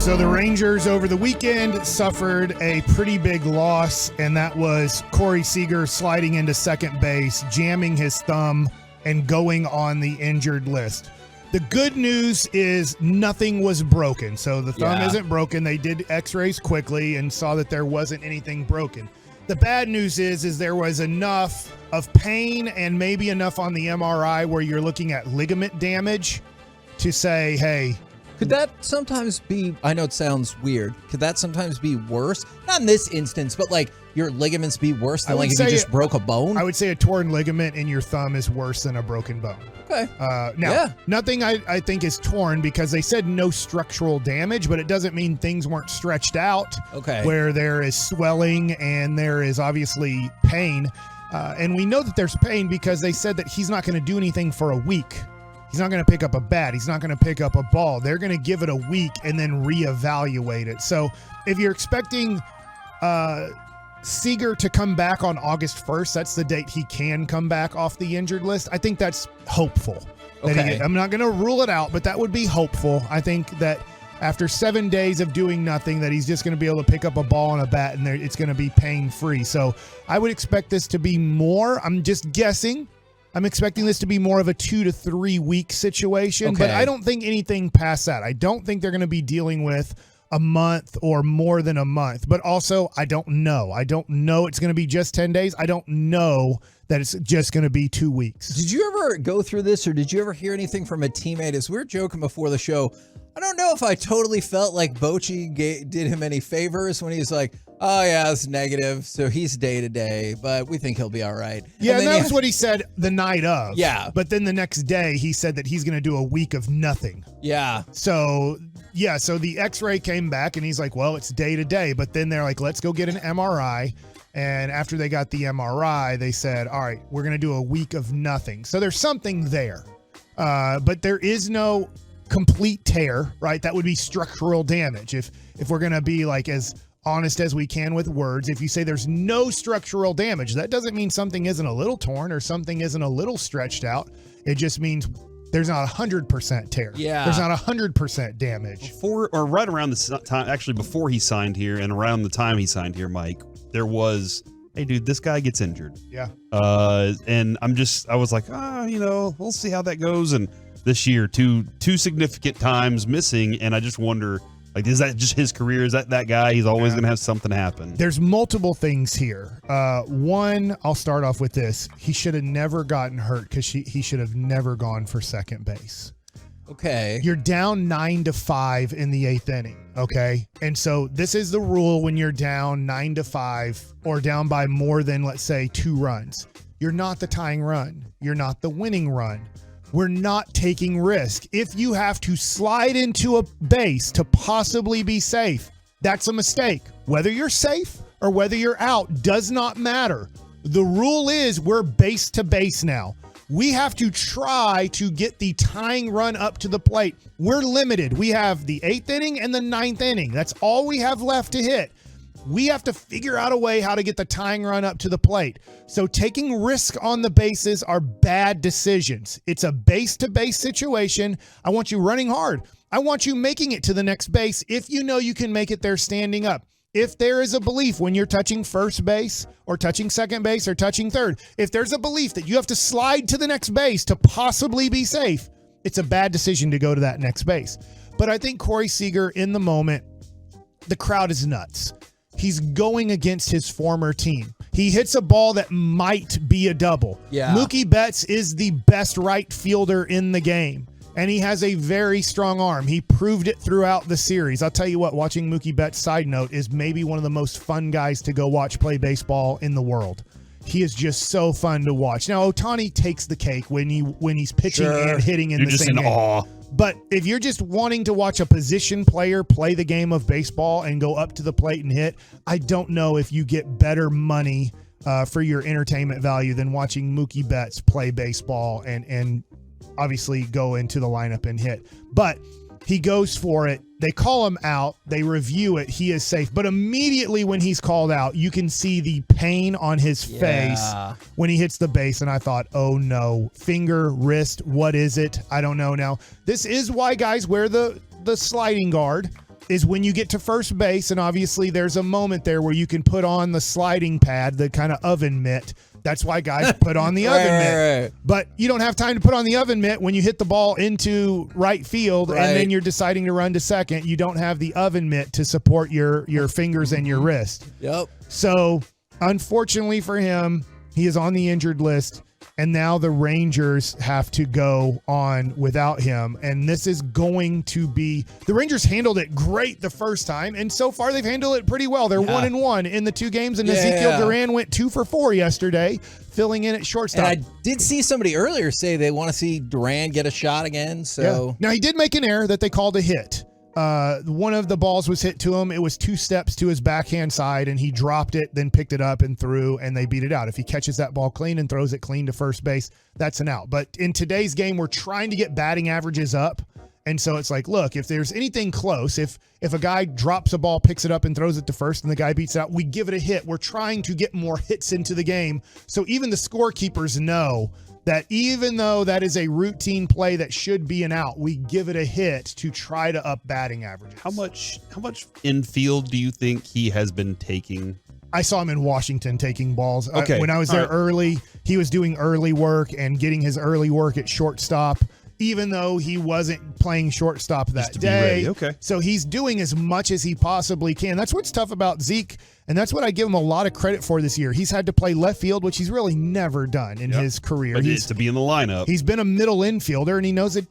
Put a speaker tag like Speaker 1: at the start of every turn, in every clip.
Speaker 1: So the Rangers over the weekend suffered a pretty big loss, and that was Corey Seager sliding into second base, jamming his thumb, and going on the injured list. The good news is nothing was broken. So the thumb isn't broken. They did x-rays quickly and saw that there wasn't anything broken. The bad news is there was enough of pain and maybe enough on the MRI where you're looking at ligament damage to say, hey.
Speaker 2: Could that sometimes be, I know it sounds weird, could that sometimes be worse? Not in this instance, but like your ligaments be worse than like if you just broke a bone?
Speaker 1: I would say a torn ligament in your thumb is worse than a broken bone.
Speaker 2: Okay.
Speaker 1: Nothing I think is torn because they said no structural damage, but it doesn't mean things weren't stretched out.
Speaker 2: Okay.
Speaker 1: Where there is swelling and there is obviously pain. And we know that there's pain because they said that he's not going to do anything for a week. He's not going to pick up a bat. He's not going to pick up a ball. They're going to give it a week and then reevaluate it. So if you're expecting Seager to come back on August 1st, that's the date he can come back off the injured list. I think that's hopeful.
Speaker 2: Okay.
Speaker 1: I'm not going to rule it out, but that would be hopeful. I think that after 7 days of doing nothing, that he's just going to be able to pick up a ball and a bat and it's going to be pain-free. So I would expect this to be more. I'm just guessing. I'm expecting this to be more of a 2 to 3 week situation, but I don't think anything past that. I don't think they're going to be dealing with a month or more than a month, but also I don't know. I don't know it's going to be just 10 days. I don't know that it's just going to be 2 weeks.
Speaker 2: Did you ever go through this or did you ever hear anything from a teammate? As we were joking before the show, I don't know if I totally felt like Bochy did him any favors when he was like, oh, yeah, it's negative, so he's day-to-day, but we think he'll be all right.
Speaker 1: Yeah, and that was what he said the night of.
Speaker 2: Yeah.
Speaker 1: But then the next day, he said that he's going to do a week of nothing.
Speaker 2: Yeah.
Speaker 1: So the x-ray came back, and he's like, well, it's day-to-day. But then they're like, let's go get an MRI. And after they got the MRI, they said, all right, we're going to do a week of nothing. So there's something there. But there is no complete tear, right? That would be structural damage. If we're going to be like as honest as we can with words, if you say there's no structural damage, that doesn't mean something isn't a little torn or something isn't a little stretched out. It just means there's not 100% tear.
Speaker 2: Yeah.
Speaker 1: There's not 100% damage.
Speaker 3: Right around the time, actually before he signed here and around the time he signed here, Mike, there was, hey dude, this guy gets injured.
Speaker 1: Yeah.
Speaker 3: And I was like, we'll see how that goes. And this year, two significant times missing. And I just wonder, like, is that just his career? Is that guy? He's always going to have something happen.
Speaker 1: There's multiple things here. One, I'll start off with this. He should have never gotten hurt because he should have never gone for second base.
Speaker 2: Okay.
Speaker 1: You're down 9-5 in the 8th inning. Okay. And so this is the rule when you're down 9-5 or down by more than, let's say, 2 runs. You're not the tying run. You're not the winning run. We're not taking risk. If you have to slide into a base to possibly be safe, that's a mistake. Whether you're safe or whether you're out does not matter. The rule is we're base to base now. We have to try to get the tying run up to the plate. We're limited. We have the 8th inning and the 9th inning. That's all we have left to hit. We have to figure out a way how to get the tying run up to the plate. So taking risk on the bases are bad decisions. It's a base-to-base situation. I want you running hard. I want you making it to the next base if you know you can make it there standing up. If there is a belief when you're touching first base or touching second base or touching third, if there's a belief that you have to slide to the next base to possibly be safe, it's a bad decision to go to that next base. But I think Corey Seager, in the moment, the crowd is nuts. He's going against his former team. He hits a ball that might be a double.
Speaker 2: Yeah.
Speaker 1: Mookie Betts is the best right fielder in the game, and he has a very strong arm. He proved it throughout the series. I'll tell you what, watching Mookie Betts, side note, is maybe one of the most fun guys to go watch play baseball in the world. He is just so fun to watch. Now, Ohtani takes the cake when he's pitching and hitting in the same game.
Speaker 3: Awe.
Speaker 1: But if you're just wanting to watch a position player play the game of baseball and go up to the plate and hit, I don't know if you get better money for your entertainment value than watching Mookie Betts play baseball and obviously go into the lineup and hit. But he goes for it. They call him out. They review it. He is safe. But immediately when he's called out, you can see the pain on his face when he hits the base. And I thought, oh no, finger, wrist, what is it? I don't know. Now, this is why guys wear the sliding guard. is when you get to first base, and obviously there's a moment there where you can put on the sliding pad, the kind of oven mitt. That's why guys put on the oven mitt.
Speaker 2: Right.
Speaker 1: But you don't have time to put on the oven mitt when you hit the ball into right field and then you're deciding to run to second. You don't have the oven mitt to support your fingers and your wrist.
Speaker 2: Yep.
Speaker 1: So, unfortunately for him, he is on the injured list. And now the Rangers have to go on without him. And this is going to be – the Rangers handled it great the first time. And so far they've handled it pretty well. They're 1-1 in the 2 games. And Ezekiel Duran went 2 for 4 yesterday, filling in at shortstop.
Speaker 2: And I did see somebody earlier say they want to see Duran get a shot again. So
Speaker 1: Now, he did make an error that they called a hit. One of the balls was hit to him. It was 2 steps to his backhand side, and he dropped it, then picked it up and threw, and they beat it out. If he catches that ball clean and throws it clean to first base, that's an out. But in today's game, we're trying to get batting averages up. And so it's like, look, if there's anything close, if a guy drops a ball, picks it up and throws it to first and the guy beats it out, we give it a hit. We're trying to get more hits into the game. So even the scorekeepers know that even though that is a routine play that should be an out, we give it a hit to try to up batting averages.
Speaker 3: How much infield do you think he has been taking?
Speaker 1: I saw him in Washington taking balls.
Speaker 3: Okay.
Speaker 1: When I was there early, he was doing early work and getting his early work at shortstop, even though he wasn't playing shortstop that day.
Speaker 3: Okay.
Speaker 1: So he's doing as much as he possibly can. That's what's tough about Zeke, and that's what I give him a lot of credit for this year. He's had to play left field, which he's really never done in his career.
Speaker 3: But he's to be in the lineup.
Speaker 1: He's been a middle infielder, and he knows that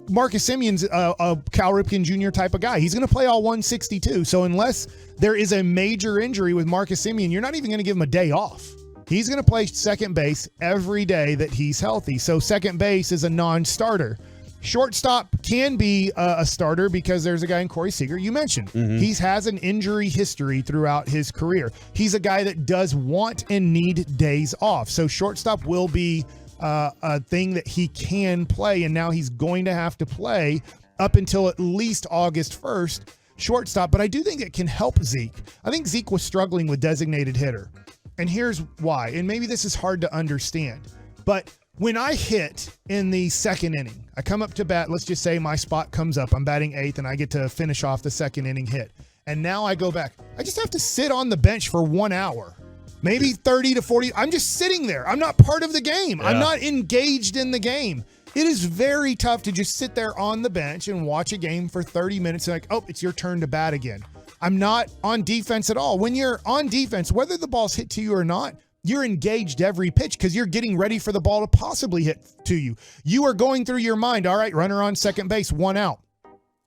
Speaker 1: Marcus Simeon's a Cal Ripken Jr. type of guy. He's going to play all 162. So unless there is a major injury with Marcus Simeon, you're not even going to give him a day off. He's going to play second base every day that he's healthy. So second base is a non-starter. Shortstop can be a starter because there's a guy in Corey Seager you mentioned. He has an injury history throughout his career. He's a guy that does want and need days off. So shortstop will be a thing that he can play, and now he's going to have to play up until at least August 1st, shortstop. But I do think it can help Zeke. I think Zeke was struggling with designated hitter. And here's why. And maybe this is hard to understand. But when I hit in the second inning, I come up to bat. Let's just say my spot comes up. I'm batting 8th, and I get to finish off the second inning hit. And now I go back. I just have to sit on the bench for 1 hour, maybe 30 to 40. I'm just sitting there. I'm not part of the game. Yeah. I'm not engaged in the game. It is very tough to just sit there on the bench and watch a game for 30 minutes and like, oh, it's your turn to bat again. I'm not on defense at all. When you're on defense, whether the ball's hit to you or not, you're engaged every pitch because you're getting ready for the ball to possibly hit to you. You are going through your mind, all right, runner on second base, 1 out.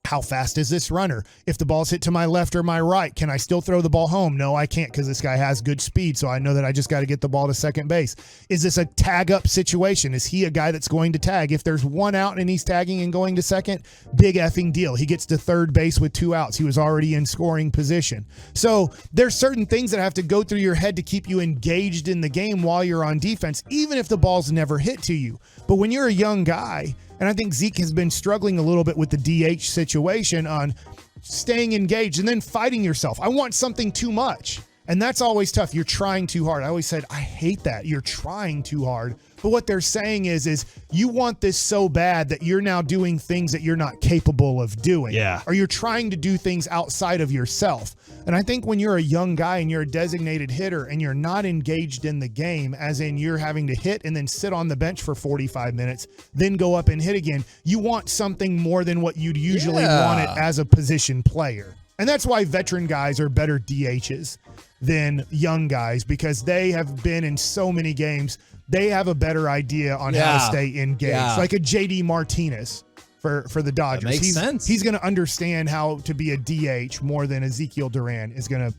Speaker 1: How fast is this runner? If the ball's hit to my left or my right, can I still throw the ball home? No, I can't because this guy has good speed, so I know that I just got to get the ball to second base. Is this a tag-up situation? Is he a guy that's going to tag? If there's 1 out and he's tagging and going to second, big effing deal. He gets to third base with 2 outs. He was already in scoring position. So there's certain things that have to go through your head to keep you engaged in the game while you're on defense, even if the ball's never hit to you. But when you're a young guy, and I think Zeke has been struggling a little bit with the DH situation on staying engaged and then fighting yourself. I want something too much. And that's always tough. You're trying too hard. I always said, I hate that. You're trying too hard. But what they're saying is you want this so bad that you're now doing things that you're not capable of doing.
Speaker 3: Yeah.
Speaker 1: Or you're trying to do things outside of yourself. And I think when you're a young guy and you're a designated hitter and you're not engaged in the game, as in you're having to hit and then sit on the bench for 45 minutes, then go up and hit again, you want something more than what you'd usually want it as a position player. And that's why veteran guys are better DHs than young guys, because they have been in so many games. They have a better idea on how to stay engaged. Like a JD Martinez for the Dodgers.
Speaker 2: That makes sense.
Speaker 1: He's going to understand how to be a DH more than Ezekiel Duran is going to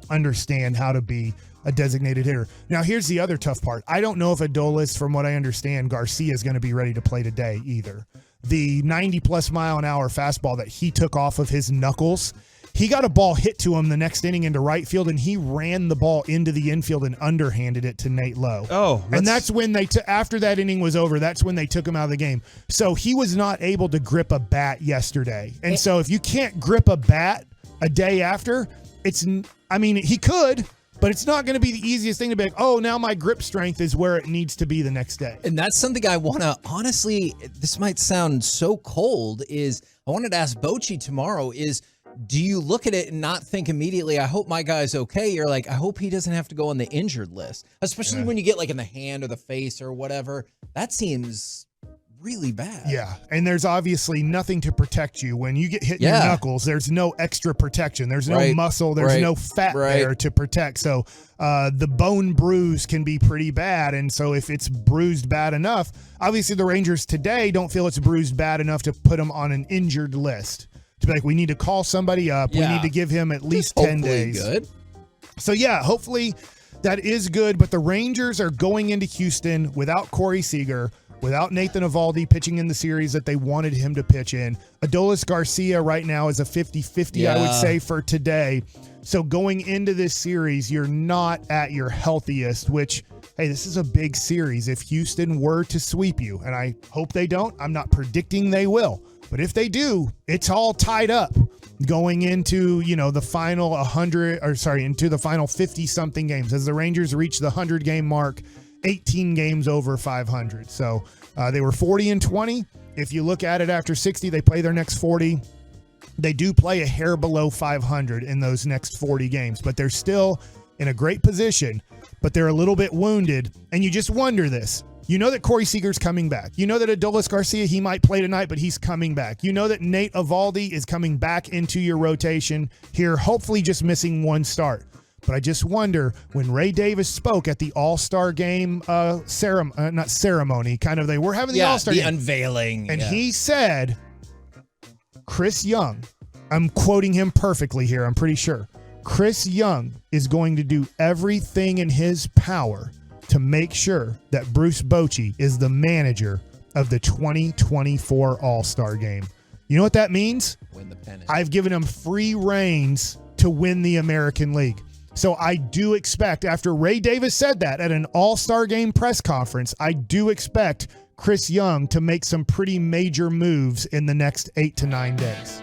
Speaker 1: understand how to be a designated hitter. Now, here's the other tough part. I don't know if Adolis, from what I understand, Garcia is going to be ready to play today either. The 90-plus mile-an-hour fastball that he took off of his knuckles, he got a ball hit to him the next inning into right field, and he ran the ball into the infield and underhanded it to Nate Lowe.
Speaker 3: Oh,
Speaker 1: and that's when after that inning was over, that's when they took him out of the game. So he was not able to grip a bat yesterday. And so if you can't grip a bat a day after, he could, but it's not going to be the easiest thing to be like, oh, now my grip strength is where it needs to be the next day.
Speaker 2: And that's something I want to, honestly, this might sound so cold, I wanted to ask Bochy tomorrow do you look at it and not think immediately, I hope my guy's okay? You're like, I hope he doesn't have to go on the injured list, especially when you get like in the hand or the face or whatever. That seems really bad.
Speaker 1: Yeah, and there's obviously nothing to protect you. When you get hit in your knuckles, there's no extra protection. There's no muscle. There's no fat there to protect. So the bone bruise can be pretty bad. And so if it's bruised bad enough, obviously the Rangers today don't feel it's bruised bad enough to put him on an injured list. To be like, we need to call somebody up. We need to give him at least 10 days.
Speaker 2: Good.
Speaker 1: So yeah, hopefully that is good. But the Rangers are going into Houston without Corey Seager, without Nathan Eovaldi pitching in the series that they wanted him to pitch in. Adolis Garcia right now is a 50-50, I would say, for today. So going into this series, you're not at your healthiest, which, hey, this is a big series. If Houston were to sweep you, and I hope they don't, I'm not predicting they will. But if they do, it's all tied up going into, the final into the final 50-something games as the Rangers reach the 100-game mark. 18 games over 500. So they were 40-20. If you look at it after 60, they play their next 40. They do play a hair below 500 in those next 40 games, but they're still in a great position, but they're a little bit wounded. And you just wonder this. You know that Corey Seager's coming back. You know that Adolis Garcia, he might play tonight, but he's coming back. You know that Nate Eovaldi is coming back into your rotation here, hopefully just missing one start. But I just wonder, when Ray Davis spoke at the All-Star game ceremony, kind of they were having the All-Star game.
Speaker 2: Unveiling.
Speaker 1: And he said, Chris Young, I'm quoting him perfectly here, I'm pretty sure. Chris Young is going to do everything in his power to make sure that Bruce Bochy is the manager of the 2024 All-Star game. You know what that means?
Speaker 2: Win the pennant.
Speaker 1: I've given him free reins to win the American League. So I do expect, after Ray Davis said that at an All-Star game press conference, I do expect Chris Young to make some pretty major moves in the next 8 to 9 days.